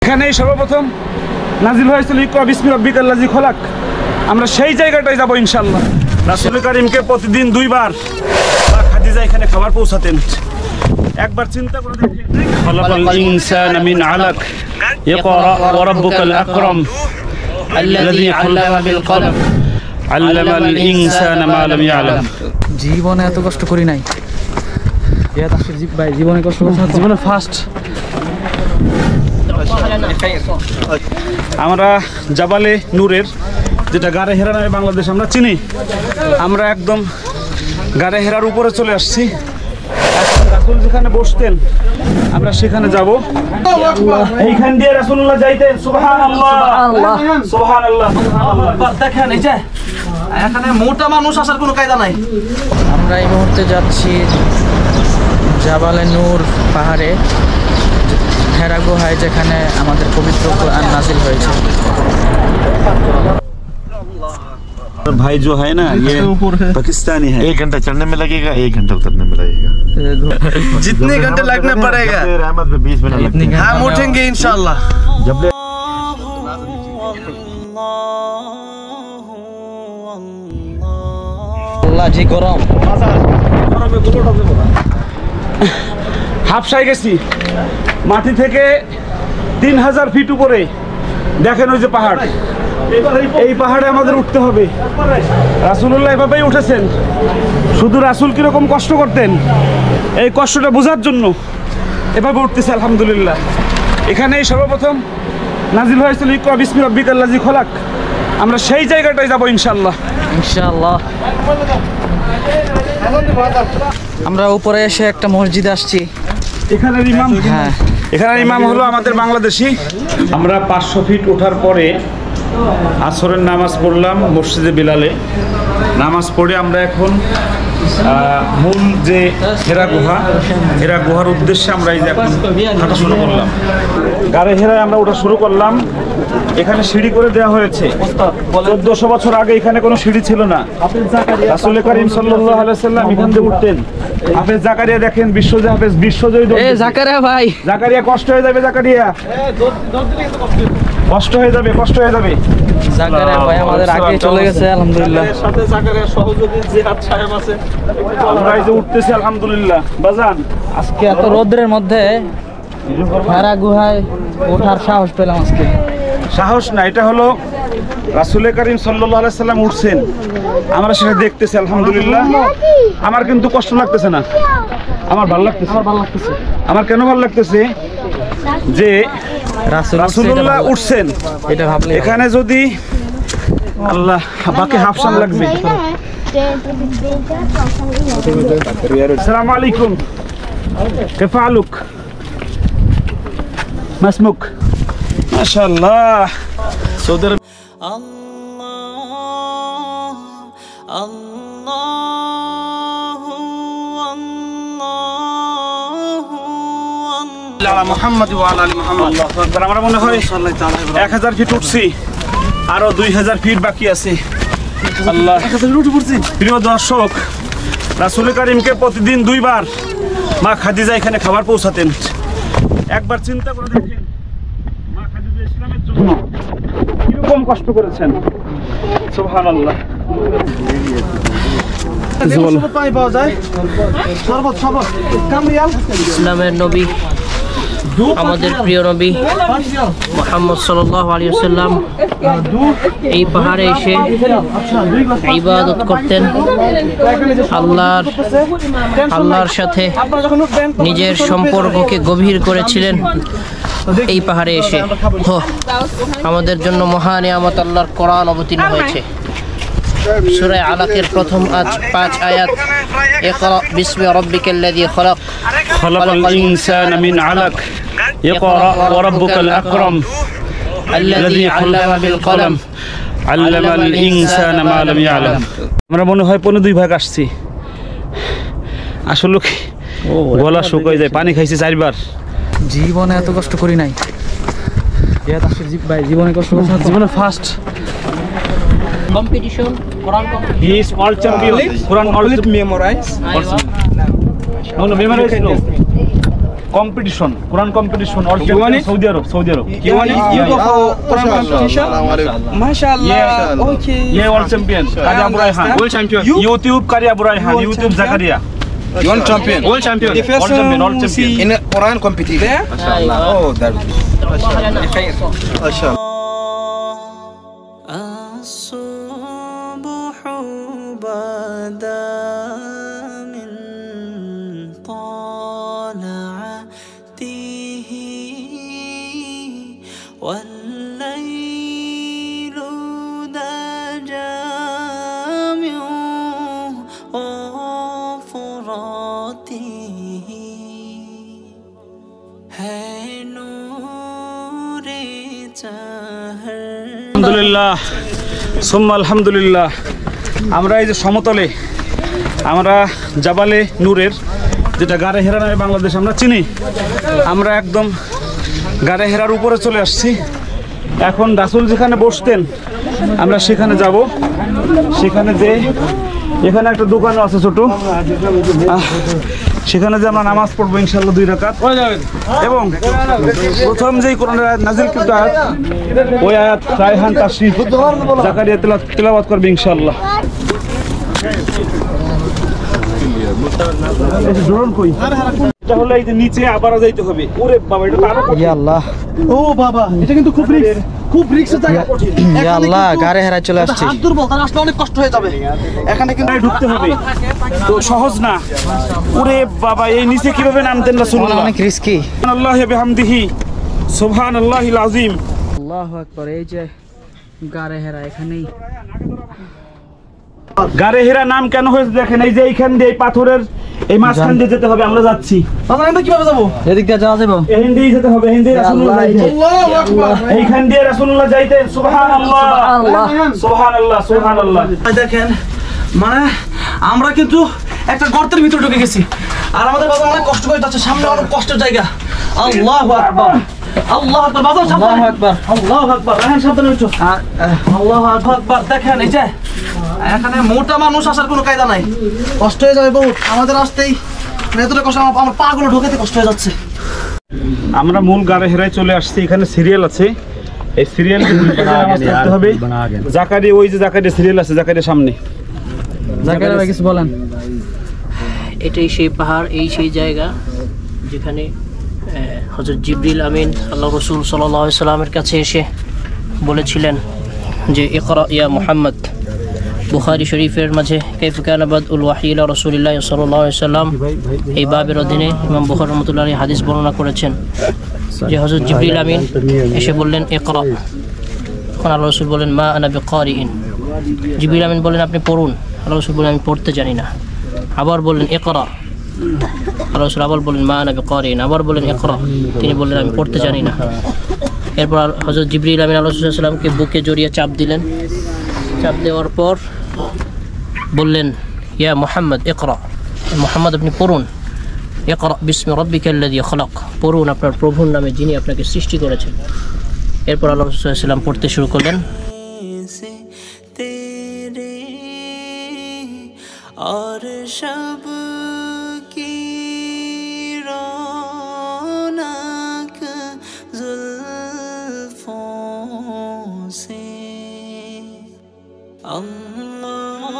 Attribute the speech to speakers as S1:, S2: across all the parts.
S1: এখানেই সর্বপ্রথম নাজিল হয়েছিল ইকরা বিসমি রাব্বিকাল্লাযী খলাক। আমরা সেই জায়গাটায় যাব ইনশাআল্লাহ। রাসূল কারীমকে প্রতিদিন 2 বার মা খাদিজা এখানে খাবার পৌঁছাতেন। একবার চিন্তা করে দেখেন, খলাকাল ইনসানা মিন আলাক ইকরা ওয়া রাব্বুকাল আকরাম আল্লাযী আল্লামা বিল কলম আল্লামাল ইনসানা মা লাম ইয়ালাম।
S2: জীবনে এত কষ্ট করি নাই। ইয়া তাসফির ভাই জীবনে কষ্ট করছেন, জীবনে ফার্স্ট।
S1: আমরা জাবালে নূরের, যেটা গারে হেরা নামে বাংলাদেশ আমরা চিনি, আমরা একদম গারে হেরার উপরে চলে আসছি। এখন রাসূল যেখানে বসতেন আমরা সেখানে যাব। এইখান দিয়ে রাসূলুল্লাহ যাইতেন। সুবহানাল্লাহ সুবহানাল্লাহ সুবহানাল্লাহ।
S3: দেখেন এই যে এখানে মোটা মানুষ আসার কোনো কায়দা নাই।
S2: আমরা এই মুহূর্তে যাচ্ছি জাবালে নূর পাহাড়ে, হেরা গুহায়, যেখানে আমাদের পবিত্র কোরআন নাজিল হয়েছে।
S1: भाई जो है ना ये पाकिस्तानी है।
S4: 1 घंटा चढ़ने में लगेगा, 1 घंटा उतरने में लगेगा।
S3: जितने घंटे लगने पड़ेगा
S4: रहमत में 20 मिनट लगते हैं।
S3: हम उठेंगे इंशाल्लाह। जब
S2: আল্লাহ জি গরম,
S1: হাফসায় গেছি মাটি থেকে 3000 ফিট উপরে। দেখেন ওই যে পাহাড়, এই পাহাড়ে আমাদের উঠতে হবে। রাসূলুল্লাহ এভাবেই উঠেছেন। শুধু রাসূল কিরকম কষ্ট করতেন এই কষ্টটা বোঝার জন্য এভাবে উঠতেছে। আলহামদুলিল্লাহ। এখানেই সর্বপ্রথম নাজিল হয়েছিল ইকরা বিসমি রাব্বিকাল্লাযী খলাক। আমরা সেই জায়গাটায় যাব ইনশাআল্লাহ
S2: ইনশাআল্লাহ। আমরা উপরে এসে একটা মসজিদে আসছি।
S1: এখানের ইমাম,
S2: হ্যাঁ,
S1: এখানের ইমাম হলো আমাদের বাংলাদেশি। আমরা 500 ফিট ওঠার পরে আসরের নামাজ পড়লাম মসজিদে বিলালে। নামাজ পড়ে আমরা এখন মূল যে হেরা গুহা, হেরা গুহার উদ্দেশ্যে আমরা এই যে এখন হাঁটা শুরু করলাম। গাড়ি হেরায় আমরা ওঠা শুরু করলাম। এখানে সিঁড়ি করে দেওয়া হয়েছে। 1400 বছর আগে এখানে কোনো সিঁড়ি ছিল না। রাসূল কারীম সাল্লাল্লাহু আলাইহি সাল্লাম এখান দিয়ে উঠতেন। হাফেজ জাকারিয়া দেখেন, বিশ্বজয় হাফেজ, বিশ্বজয়।
S2: এ জাকারিয়া ভাই,
S1: জাকারিয়া কষ্ট হয়ে যাবে, জাকারিয়া কষ্ট হয়ে যাবে, কষ্ট হয়ে যাবে।
S2: জাকারিয়া ভাই আমাদের আগে চলে গেছে আলহামদুলিল্লাহ।
S3: সাথে জাকারিয়া সহযোগী জিহাদ সাহেব আছে।
S1: আমরা এই যে উঠতেছি আলহামদুলিল্লাহ। বাজান
S2: আজকে এত রোদ্রের মধ্যে হেরা গুহায় ওঠার সাহস পেলাম আজকে।
S1: সাহস না, এটা হলো রাসূল কারীম সাল্লাল্লাহু আলাইহি সাল্লাম উঠছেন, আমরা সেটা দেখতেছি আলহামদুলিল্লাহ। আমার কিন্তু কষ্ট লাগতেছে না, আমার ভালো লাগতেছে। আমার কেন ভালো লাগতেছে যে রাসূলুল্লাহ উঠছেন।
S2: এটা ভাবলে
S1: এখানে যদি আল্লাহ বাকি হাফসান লাগবে। আসসালামু আলাইকুম, كيف حالك؟ ما اسمك؟ ما شاء الله. صدر محمد وعلى ال محمد. আমরা মনে হয় 1000 ফিট উঠছি, আরো 2000 ফিট বাকি আছে। আল্লাহ, 1000 ফিট উঠে পড়ছি। প্রিয় দর্শক, রাসূল কারীমকে প্রতিদিন 2 বার মা খাদিজা এখানে খাবার পৌঁছাতেন। একবার চিন্তা করে দেখেন, মা খাদিজা ইসলামের জন্য কিরকম কষ্ট করেছেন। সুবহানাল্লাহ।
S3: পানি পাওয়া যায়, শরবত শরবত কামরিয়াল।
S5: ইসলামের নবী, আমাদের প্রিয় নবী মুহাম্মদ সাল্লাল্লাহু আলাইহি ওয়াসাল্লাম এই পাহাড়ে এসে ইবাদত করতেন। আল্লাহর সাথে নিজের সম্পর্ককে গভীর করেছিলেন এই পাহাড়ে এসে। আমাদের জন্য মহা নিয়ামত আল্লাহর কোরআন অবতীর্ণ হয়েছে। সূরা আলাকের প্রথম 5 আয়াত, ইকরা বিসমি রাব্বিকাল্লাযী খলাক
S1: খলাকাল ইনসানা মিন আলাক ইকরা ওয়া রাব্বুকাল আকরাম আল্লাযী আল্লামা বিল কলম আল্লামাল ইনসানা মা লাম ইয়ালাম। আমরা মনে হয় 2 ভাগ আসছি। আসলে কি গলা শুকিয়ে যায়, পানি খাইছি 4 বার।
S2: জীবনে এত কষ্ট করি নাই। ইয়া তাসফির ভাই জীবনে কষ্ট করছেন, জীবনে first.
S5: competition, Quran competition.
S1: He is all champion. Quran all memorize. No, memorize no. competition, Quran competition, all champion Saudi Arab.
S3: You go for Quran competition? MashaAllah. Okay.
S1: Yeah, world champion. Qari Abu Rayhan.
S6: World champion.
S1: YouTube Qari Abu Rayhan. YouTube Zakaria.
S6: World champion. World champion.
S3: The first
S1: All champion, all champion.
S6: In a Quran competition.
S3: there.
S6: Oh, that.
S2: الصبح بدا من طلعته والليل دجى من غفرته هي نور تهر
S1: আলহামদুলিল্লাহ সুম্মা আলহামদুলিল্লাহ। আমরা এই যে সমতলে আমরা জাবালে নূরের যেটা গারে হেরা নামে বাংলাদেশ আমরা চিনি, আমরা একদম গারে হেরার উপরে চলে আসছি। এখন রাসূল যেখানে বসতেন আমরা সেখানে যাব। সেখানে যে এখানে একটা দোকানও আছে ছোট, সেখানে যে আমরা নামাজ পড়বো ইনশাআল্লাহ 2 রাকাত। এবং প্রথম যেই কোরআন নাজিলকৃত আয়াত ওই আয়াত রায়হান তাশরিফ জাকারিয়া তেলাওয়াত করবে ইনশাআল্লাহ। ড্রোন কই? এটা হলো এই যে নিচে আবারও যাইতে হবে। ওরে বাবা, এটা তো আরো কঠিন।
S2: ইয়া আল্লাহ,
S3: ও বাবা, এটা কিন্তু খুব রিস্কের জায়গা।
S2: ইয়া আল্লাহ, গাড়ি হেরা চলে আসছে।
S3: হাত দুর্বল, তার আসলে অনেক কষ্ট হয়ে যাবে। এখানে কিন্তু
S1: ঢুকতে হবে, তো সহজ না। ওরে বাবা, এই নিচে কিভাবে নামতেন রাসূলুল্লাহ?
S2: অনেক রিস্কি।
S1: আল্লাহু বিহামদিহি সুবহানাল্লাহিল আযীম।
S2: আল্লাহু আকবার। এই যে গাড়ি হেরা এখানেই।
S1: গারে হেরা নাম কেন হয়েছে দেখেন, এই যে এইখান দিয়ে এই পাথরের এই মাঝখান দিয়ে যেতে হবে। আমরা যাচ্ছি,
S3: বাবা আমরা কিভাবে যাব?
S2: এদিক দিয়ে যাওয়া যাবে।
S1: এইখান দিয়ে যেতে হবে। এইখান দিয়ে রাসূলুল্লাহ
S3: আল্লাহু আকবার।
S1: এইখান দিয়ে রাসূলুল্লাহ যাইতেন। সুবহানাল্লাহ সুবহানাল্লাহ সুবহানাল্লাহ।
S3: দেখেন, মানে আমরা কিন্তু একটা গর্তের ভিতরে ঢুকে গেছি, আর আমাদের বাবা অনেক কষ্ট করে যাচ্ছে। সামনে অনেক কষ্টের জায়গা। আল্লাহু আকবার, আল্লাহু আকবার। বাবা
S2: আল্লাহু আকবার,
S3: আল্লাহু আকবার। রাহেন সাবধানে উঠো। আল্লাহু আকবার। দেখেন এই যে এখানে মোটা মানুষ আসার কোনো কায়দা নাই, কষ্ট হয়ে যাবে বহুত আমাদের আসতেই। এতটা কষ্ট, আমার পাগুলো ঢোকাতে কষ্ট হয়ে যাচ্ছে।
S1: আমরা মূল গারে হেরায় চলে আসছি। এখানে সিরিয়াল আছে, এই সিরিয়াল করতে হবে। জাকারিয়া, ওই যে জাকারিয়া সিরিয়াল আছে, জাকারিয়া সামনে।
S2: জাকারিয়া ভাই কিছু বলেন। এটাই সেই পাহাড়, এই সেই জায়গা যেখানে হযরত জিবরিল আমিন আল্লাহ রাসূল সাল্লাল্লাহু আলাইহি সাল্লামের কাছে এসে বলেছিলেন যে ইকরা ইয়া মুহাম্মদ। বুখারী শরীফের মাঝে কাইফা কানা বাদউল ওয়াহয়ি ইলা রাসূলিল্লাহ সাল্লাল্লাহু আলাইহি সাল্লাম এই বাবের অধীনে ইমাম বুখারী রাহমাতুল্লাহি আলাইহি হাদিস বর্ণনা করেছেন যে হযরত জিবরিল আমিন এসে বললেন ইকরা। তখন আল্লাহ রাসূল বলেন মা আনা বিকারিইন। জিবরিল আমিন বলেন আপনি পড়ুন। আল্লাহ রাসূল বলেন আমি পড়তে জানি না। আবার বললেন ইকরা। আল্লাহ রাসূল আবার বলেন মা আনা বিকারিইন। আবার বলেন ইকরা। তিনি বললেন আমি পড়তে জানি না। এরপর হযরত জিবরিল আমিন আল্লাহ রাসূল সাল্লাল্লাহু আলাইহি ওয়াসাল্লামকে বুকে জড়িয়ে চাপ দিলেন। চাপ দেওয়ার পর বললেন ইয়া মুহাম্মদ ইকরা। মুহাম্মদ আপনি পড়ুন। ইকরা বিসমি রাব্বিকাল্লাযী খলাক। পড়ুন আপনার প্রভুর নামে যিনি আপনাকে সৃষ্টি করেছেন। এরপর আল্লাহ রাসূল সাল্লাল্লাহু আলাইহি ওয়াসাল্লাম পড়তে শুরু করলেন और शब की रौनक जुल्फों से अल्लाह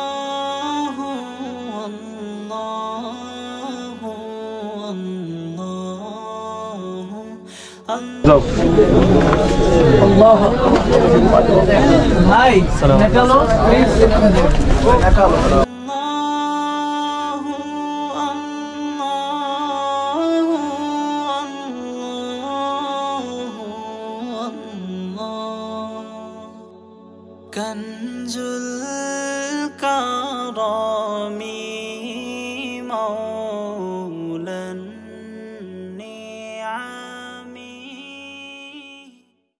S2: अल्लाह अल्लाह
S3: ভাই দেখালো প্লিজ দেখালো।
S2: कंजुल कारामी